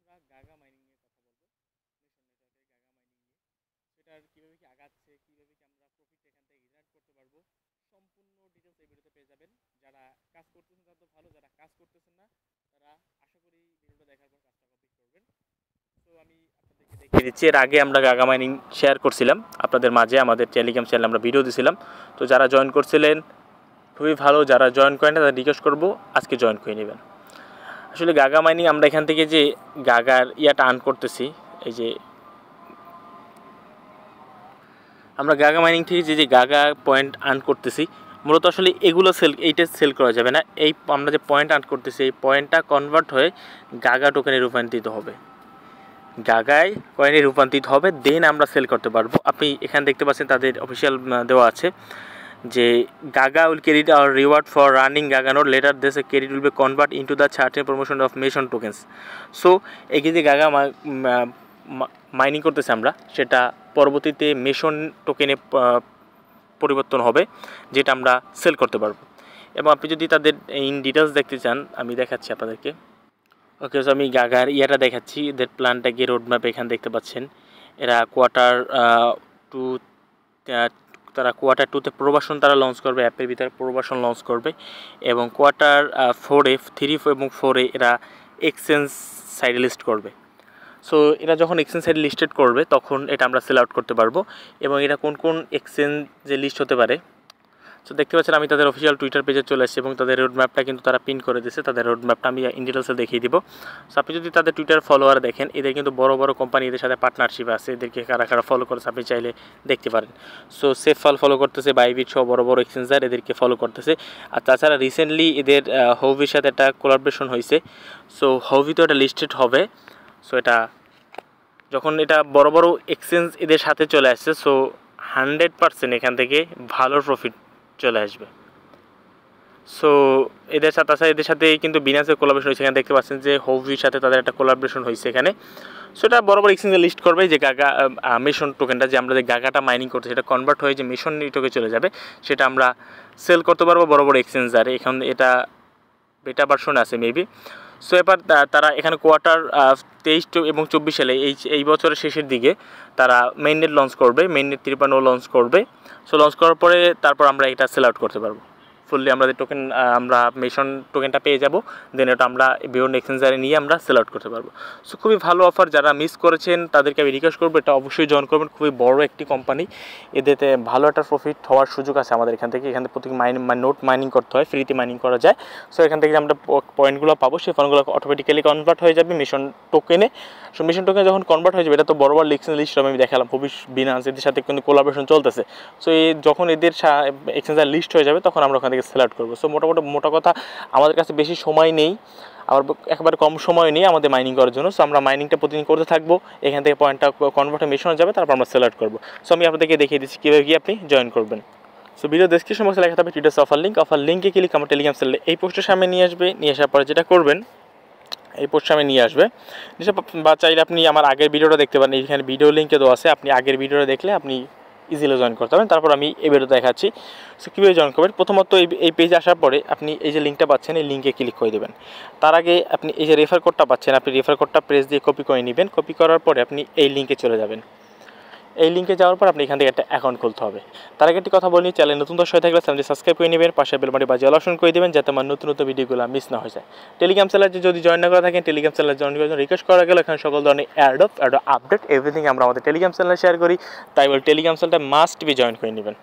আমরা Gaga mining নিয়ে কথা বলবো, মেশন নেটওয়ার্কের গাগা মাইনিং নিয়ে। সেটার কীভাবে কি আগাচ্ছে, কীভাবে কি আমরা প্রফিট এখান থেকে জেনারেট করতে পারবো, সম্পূর্ণ ডিটেলস এই ভিডিওতে পেয়ে যাবেন। যারা কাজ করতেছেন তারা তো ভালো, যারা কাজ করতেছেন না তারা আশা করি ভিডিওটা দেখার পর কাজটা কমপ্লিট করবেন। তো আমি আপনাদেরকে দেখিয়ে দিচ্ছি, এর আগে আমরা গাগা মাইনিং শেয়ার করছিলাম আপনাদের মাঝে, আমাদের টেলিগ্রাম চ্যানেলে আমরা ভিডিও দিয়েছিলাম। তো যারা জয়েন করছিলেন খুবই ভালো, যারা জয়েন করেন না তারা রিকোয়েস্ট করবো আজকে জয়েন করে নেবেন। আসলে গাগা মাইনিং আমরা এখান থেকে যে গাগার ইয়াটা আর্ন করতেছি, এই যে আমরা গাগা মাইনিং থেকে যে গাগা পয়েন্ট আর্ন করতেছি, মূলত আসলে এগুলো এইটা সেল করা যাবে না। এই আমরা যে পয়েন্ট আর্ন করতেছি এই পয়েন্টটা কনভার্ট হয়ে গাগা টোকেনে রূপান্তরিত হবে, গাগায় কয়েনে রূপান্তরিত হবে, দেন আমরা সেল করতে পারবো। আপনি এখানে দেখতে পাচ্ছেন তাদের অফিসিয়াল দেওয়া আছে যে Gaga will credit our reward for running Gaga note, later this credit will be convert into the certain promotion of মেশন টোকেন্স। সো এই যে গাগা মাইনিং করতেছে আমরা, সেটা পরবর্তীতে মেশন টোকেনে পরিবর্তন হবে, যেটা আমরা সেল করতে পারবো। এবং আপনি যদি তাদের ইন ডিটেলস দেখতে চান আমি দেখাচ্ছি আপনাদেরকে। ওকে, সো আমি গাগার ইয়াটা দেখাচ্ছি, এদের প্ল্যানটা গিয়ে রোড ম্যাপ এখানে দেখতে পাচ্ছেন। এরা টু তারা কোয়ার্টার 2তে প্রবাসন তারা লঞ্চ করবে, অ্যাপের ভিতরে প্রবাসন লঞ্চ করবে, এবং কোয়ার্টার 4-এ 3 এবং 4-এ এরা এক্সচেঞ্জ সাইডে লিস্ট করবে। সো এরা যখন এক্সচেঞ্জ সাইডে লিস্টেড করবে তখন এটা আমরা সেল আউট করতে পারবো। এবং এটা কোন কোন এক্সচেঞ্জে লিস্ট হতে পারে, সো দেখতে পাচ্ছেন আমি তাদের অফিসিয়াল টুইটার পেজে চলে এসেছি এবং তাদের রোড ম্যাপটা কিন্তু তারা পিন করে দিয়েছে। তাদের রোড ম্যাপটা আমি ইন ডিটেলসে দেখিয়ে দিব। সো আপনি যদি তাদের টুইটার ফলোয়ার দেখেন, এদের কিন্তু বড় বড় কোম্পানি এদের সাথে পার্টনারশিপ আছে, এদেরকে কারা কারা ফলো করেছে আপনি চাইলে দেখতে পারেন। সো সেফল ফলো করতেছে, বাইবিট সহ বড় বড় এক্সচেঞ্জার এদেরকে ফলো করতেছে। আর তাছাড়া রিসেন্টলি এদের হবির সাথে একটা কোলাবরেশন হয়েছে, সো হবি তো এটা লিস্টেড হবে। সো এটা যখন এটা বড় বড় এক্সচেঞ্জ এদের সাথে চলে আসছে, সো 100% এখান থেকে ভালো প্রফিট চলে আসবে। সো এদের সাথে এদের সাথে কিন্তু বিনান্সের কোলাবরেশন হয়েছে, এখানে দেখতে পাচ্ছেন যে হবির সাথে তাদের একটা কোলাবরেশন হয়েছে এখানে। সো এটা বড় বড় এক্সচেঞ্জে লিস্ট করবে যে গাগা মেশন টোকেনটা, যে আমরা যে গাগাটা মাইনিং করতে সেটা কনভার্ট হয়ে যে মেশন নেটওয়ার্কে চলে যাবে, সেটা আমরা সেল করতে পারবো বড় বড় এক্সচেঞ্জারে। এখন এটা বেটা ভার্সন আছে মেবি। সো এবার তারা এখানে কোয়ার্টার 23 এবং 24 সালে এই বছরের শেষের দিকে তারা মেইননেট লঞ্চ করবে, মেইননেট 3.0 লঞ্চ করবে। সো লঞ্চ করার পরে তারপর আমরা এটা সেল আউট করতে পারবো ফুললি, আমাদের টোকেন আমরা মেশন টোকেনটা পেয়ে যাব, দেন এটা আমরা বিভিন্ন এক্সচেঞ্জারে নিয়ে আমরা সেল আউট করতে পারবো। সো খুবই ভালো অফার, যারা মিস করেছেন তাদেরকে আমি রিকোয়েস্ট করবো এটা অবশ্যই জয়েন করবেন। খুবই বড় একটি কোম্পানি, এদেরতে ভালো একটা প্রফিট হওয়ার সুযোগ আছে আমাদের এখান থেকে প্রতি নোট মাইনিং করতে হয়, ফ্রিতে মাইনিং করা যায়। সো এখান থেকে যে আমরা পয়েন্টগুলো পাবো সেই পয়েন্টগুলো অটোমেটিক্যালি কনভার্ট হয়ে যাবে মেশন টোকেনে। সো মেশন টোকেনে যখন কনভার্ট হয়ে যাবে, এটা তো বড় বড় লিস্ট আমি দেখালাম, ভবিষ বিনান্স এদের সাথে কিন্তু কোলাবরেশন চলতেছে। সো যখন এদের এক্সচেঞ্জার লিস্ট হয়ে যাবে তখন আমরা ওখান থেকে সেল আউট করবো। সো মোটা কথা আমাদের কাছে বেশি সময় নেই, আবার একেবারে কম সময় নেই আমাদের মাইনিং করার জন্য। সো আমরা মাইনিংটা প্রতিদিন করতে থাকবো, এখান থেকে পয়েন্টটা কনভার্ট হয়ে মেশন যাবে, তারপর আমরা সেল আউট করবো। সো আমি আপনাদেরকে দেখিয়ে দিচ্ছি কীভাবে কি আপনি জয়েন করবেন। সো ভিডিও ডেসক্রিপশন বক্সে লেখা থাকবে টুইটার অফার লিঙ্কে ক্লিক আমার টেলিগ্রাম চ্যানেলে এই পোস্টের সামনে নিয়ে আসবে। নিয়ে আসার পরে যেটা করবেন, এই পোস্ট সামনে নিয়ে আসবে, বা চাইলে আপনি আমার আগের ভিডিওটা দেখতে পারেন, এখানে ভিডিও লিঙ্কে দেওয়া আছে, আপনি আগের ভিডিওটা দেখলে আপনি ইজিলি জয়েন করতে পারেন। তারপর আমি এই ভিডিওটা দেখাচ্ছি। সো কীভাবে জয়েন করবেন, প্রথমত এই পেজে আসার পরে আপনি এই যে লিঙ্কটা পাচ্ছেন এই লিঙ্কে ক্লিক করে দেবেন। তার আগে আপনি এই যে রেফার কোডটা পাচ্ছেন, আপনি রেফার কোডটা প্রেস দিয়ে কপি করে নেবেন। কপি করার পরে আপনি এই লিঙ্কে চলে যাবেন। এই লিঙ্কে যাওয়ার পর আপনি এখান থেকে একটা অ্যাকাউন্ট খুলতে হবে। তার আগে একটি কথা বলি, চ্যানেল নতুন দর্শক হয়ে থাকলে চ্যানেলটি সাবস্ক্রাইব করে নেবেন, পাশে বেল বাটন বাজিয়ে অল অপশন করে দেবেন, যাতে আমার নতুন ভিডিওগুলো মিস না হয়ে যায়। টেলিগ্রাম চ্যানেলে যদি জয়েন না করে থাকেন, টেলিগ্রাম চ্যানেলে জয়েন করার জন্য রিকোয়েস্ট করা গেল, এখানে সকল ধরনের এয়ারড্রপ আপডেট এভরিথিং আমরা আমাদের টেলিগ্রাম চ্যানেলে শেয়ার করি, তাই বলে টেলিগ্রাম চ্যানেলটা মাস্ট বি জয়েন করে নেবেন।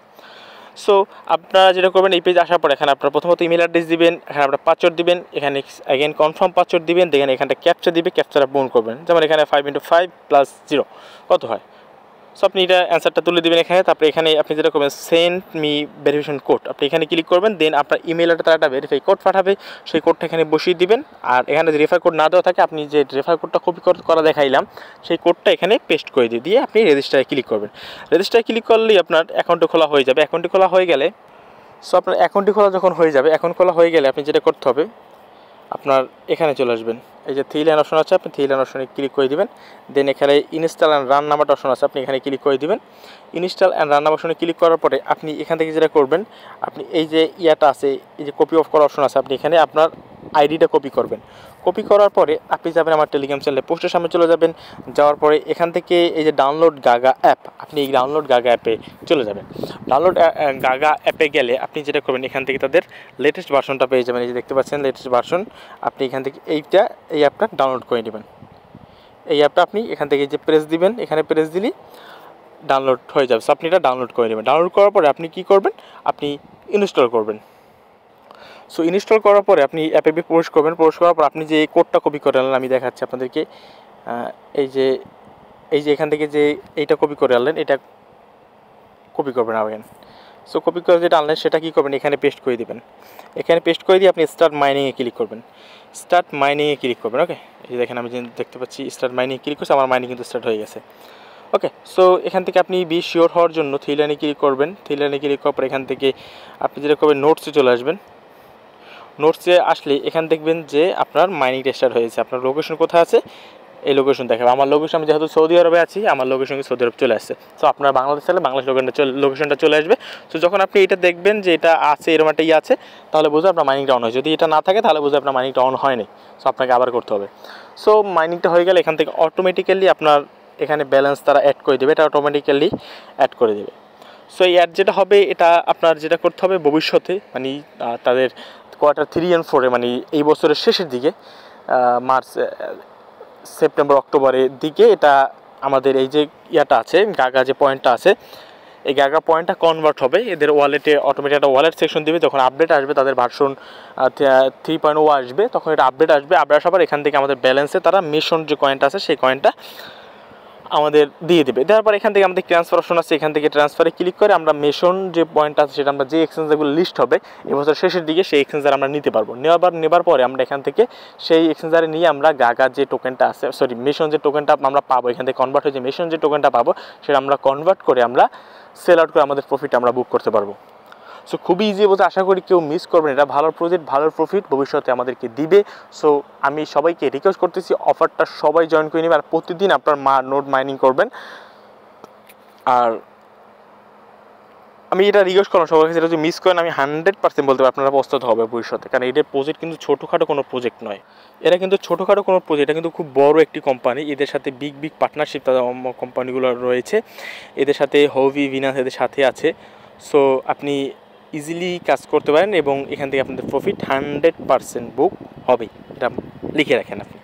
সো আপনারা যেটা করবেন, এই পেজ আসার পর এখানে আপনার প্রথমত ইমেল অ্যাড্রেস দিবেন, এখানে আপনার পাসওয়ার্ড দিবেন, এখানে অ্যাগেন কনফার্ম পাসওয়ার্ড দিবেন, দেখেন এখানটা ক্যাপচা দিবে, ক্যাপচাটা পূরণ করবেন। যেমন এখানে 5 × 5 + 0 কত হয়। সো আপনি এটা অ্যান্সারটা তুলে দেবেন এখানে। তারপরে এখানে আপনি যেটা করবেন, সেন্ড মি ভেরিফিকেশন কোড, আপনি এখানে ক্লিক করবেন, দেন আপনার ইমেইলে তারা একটা ভেরিফাই কোড পাঠাবে, সেই কোডটা এখানে বসিয়ে দিবেন। আর এখানে যে রেফার কোড না দেওয়া থাকে, আপনি যে রেফার কোডটা কপি করা দেখাইলাম সেই কোডটা এখানে পেস্ট করে দিয়ে আপনি রেজিস্টারে ক্লিক করবেন। রেজিস্টারে ক্লিক করলেই আপনার অ্যাকাউন্টটা খোলা হয়ে যাবে। অ্যাকাউন্টটি খোলা হয়ে গেলে, সো আপনার অ্যাকাউন্টটি খোলা যখন হয়ে যাবে, অ্যাকাউন্ট খোলা হয়ে গেলে আপনি যেটা করতে হবে, আপনার এখানে চলে আসবেন, এই যে 3 লাইন অপশন আছে, আপনি 3 লাইন অপশনে ক্লিক করে দিবেন। দেন এখানে install and run number option আছে, আপনি এখানে ক্লিক করে দিবেন। ইনস্টল অ্যান্ড রান নাম্বার অপশনে ক্লিক করার পরে আপনি এখান থেকে যেটা করবেন, আপনি এই যে ইয়াটা আছে, এই যে কপি অফ করার অপশন আছে, আপনি এখানে আপনার আইডিটা কপি করবেন। কপি করার পরে আপনি যাবেন আমার টেলিগ্রাম চ্যানেলে, পোস্টের সামনে চলে যাবেন। যাওয়ার পরে এখান থেকে এই যে ডাউনলোড গাগা অ্যাপ, আপনি এই ডাউনলোড গাগা অ্যাপে চলে যাবেন। ডাউনলোড গাগা অ্যাপে গেলে আপনি যেটা করবেন, এখান থেকে তাদের লেটেস্ট ভার্সনটা পেয়ে যাবেন। এই যে দেখতে পাচ্ছেন লেটেস্ট ভার্সন, আপনি এখান থেকে এই অ্যাপটা ডাউনলোড করে নেবেন। এই অ্যাপটা আপনি এখান থেকে যে প্রেস দিবেন, এখানে প্রেস দিলেই ডাউনলোড হয়ে যাবে। সো আপনি এটা ডাউনলোড করে নেবেন। ডাউনলোড করার পরে আপনি কী করবেন, আপনি ইনস্টল করবেন। সো ইনস্টল করার পরে আপনি অ্যাপে প্রবেশ করবেন। প্রবেশ করার পর আপনি যে কোডটা কপি করে আনলেন, আমি দেখাচ্ছি আপনাদেরকে। এই যে এখান থেকে যে এইটা কপি করে আনলেন, এটা কপি করবেন আবার। সো কপি করে যেটা আনলেন সেটা কী করবেন, এখানে পেস্ট করে দেবেন। এখানে পেস্ট করে দিয়ে আপনি স্টার্ট মাইনিংয়ে ক্লিক করবেন। স্টার্ট মাইনিংয়ে ক্লিক করবেন। ওকে, এই যে দেখেন আমি যে দেখতে পাচ্ছি স্টার্ট মাইনিংয়ে ক্লিক করছি, আমার মাইনিং কিন্তু স্টার্ট হয়ে গেছে। ওকে, সো এখান থেকে আপনি বি শিওর হওয়ার জন্য 3 লাইনে ক্লিক করবেন। 3 লাইনে ক্লিক করার পর এখান থেকে আপনি যেটা করবেন, নোটসে চলে আসবেন। নোটসে আসলে এখান দেখবেন যে আপনার মাইনিংটা স্টার্ট হয়েছে। আপনার লোকেশন কোথায় আছে এই লোকেশন দেখাবে। আমার লোকেশন, আমি যেহেতু সৌদি আরবে আছি, আমার লোকেশন সৌদি আরব চলে আসছে। সো আপনার বাংলাদেশ চাইলে বাংলাদেশ লোকেশনটা চলে আসবে। সো যখন আপনি এটা দেখবেন যে এটা আছে, এরকম একটা আছে, তাহলে বুঝে আপনার মাইনিংটা অন হয়। যদি এটা না থাকে তাহলে বুঝে আপনার মাইনিংটা অন হয়নি। সো আপনাকে আবার করতে হবে। সো মাইনিংটা হয়ে গেলে এখান থেকে অটোমেটিক্যালি আপনার এখানে ব্যালেন্স তারা অ্যাড করে দেবে, এটা অটোমেটিক্যালি অ্যাড করে দেবে। সো এই অ্যাড যেটা হবে, এটা আপনার যেটা করতে হবে ভবিষ্যতে, মানে তাদের কোয়ার্টার 3 and 4 মানে এই বছরের শেষের দিকে, মার্চ, সেপ্টেম্বর, অক্টোবরের দিকে, এটা আমাদের এই যে ইয়াটা আছে, গাগা যে পয়েন্টটা আছে, এই গাগা পয়েন্টটা কনভার্ট হবে এদের ওয়ালেটে। অটোমেটিক একটা ওয়ালেট সেকশন দিবে, যখন আপডেট আসবে তাদের ভার্সন 3.0 আসবে, তখন এটা আপডেট আসবে। আপডেট আসার পর এখান থেকে আমাদের ব্যালেন্সে তারা মেশন যে কয়েনটা আছে সেই কয়েনটা আমাদের দিয়ে দেবে। দেওয়ার পর এখান থেকে আমাদের ট্রান্সফার অপশন আছে, এখান থেকে ট্রান্সফারে ক্লিক করে আমরা মেশন যে পয়েন্ট আছে সেটা আমরা যে এক্সচেঞ্জারগুলো লিস্ট হবে এবছর শেষের দিকে, সেই এক্সচেঞ্জার আমরা নিতে পারবো। নেবার পরে আমরা এখান থেকে সেই এক্সচেঞ্জারে নিয়ে আমরা গাগা যে টোকেনটা আছে, সরি মেশন যে টোকেনটা আমরা পাবো, এখান থেকে কনভার্ট হয়ে যে মেশন যে টোকেনটা পাবো সেটা আমরা কনভার্ট করে আমরা সেল আউট করে আমাদের প্রফিট আমরা বুক করতে পারবো। সো খুবই ইজি বলতে আশা করি কেউ মিস করবেন। এটা ভালো প্রজেক্ট, ভালো প্রফিট ভবিষ্যতে আমাদেরকে দিবে। সো আমি সবাইকে রিকোয়েস্ট করতেছি অফারটা সবাই জয়েন করে নেবেন, আর প্রতিদিন আপনার নোট মাইনিং করবেন। আর আমি এটা রিকোয়েস্ট করলাম সবার কাছে, এটা যদি মিস করেন আমি 100% বলতে পারি আপনারা পস্তাতে হবে ভবিষ্যতে। কারণ এদের প্রজেক্ট কিন্তু ছোটোখাটো কোনো প্রজেক্ট নয়, এরা কিন্তু ছোটোখাটো কোনো প্রজেক্ট, এটা কিন্তু খুব বড় একটি কোম্পানি। এদের সাথে বিগ পার্টনারশিপ তাদের কোম্পানিগুলো রয়েছে, এদের সাথে হবি ভিনাস এদের সাথে আছে। সো আপনি ইজিলি কাজ করতে পারেন এবং এখান থেকে আপনাদের প্রফিট 100% বুক হবেই, এটা লিখে রাখেন আপনি।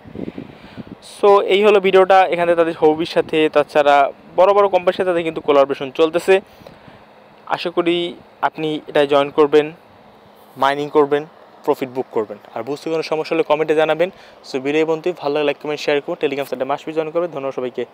সো এই হলো ভিডিওটা। এখানে তাদের হবির সাথে, তাছাড়া বড় বড় কোম্পানির সাথে তাদের কিন্তু কোলাবোরেশন চলতেছে। আশা করি আপনি এটা জয়েন করবেন, মাইনিং করবেন, প্রফিট বুক করবেন। আর বুঝতে কোনো সমস্যা হলে কমেন্টে জানাবেন। সো ভিডিও বন্ধু ভালো লাগে লাইক কমেন্ট শেয়ার করুন, টেলিগ্রাম চ্যানেলে মাসবি জয়েন করবেন। ধন্যবাদ সবাইকে।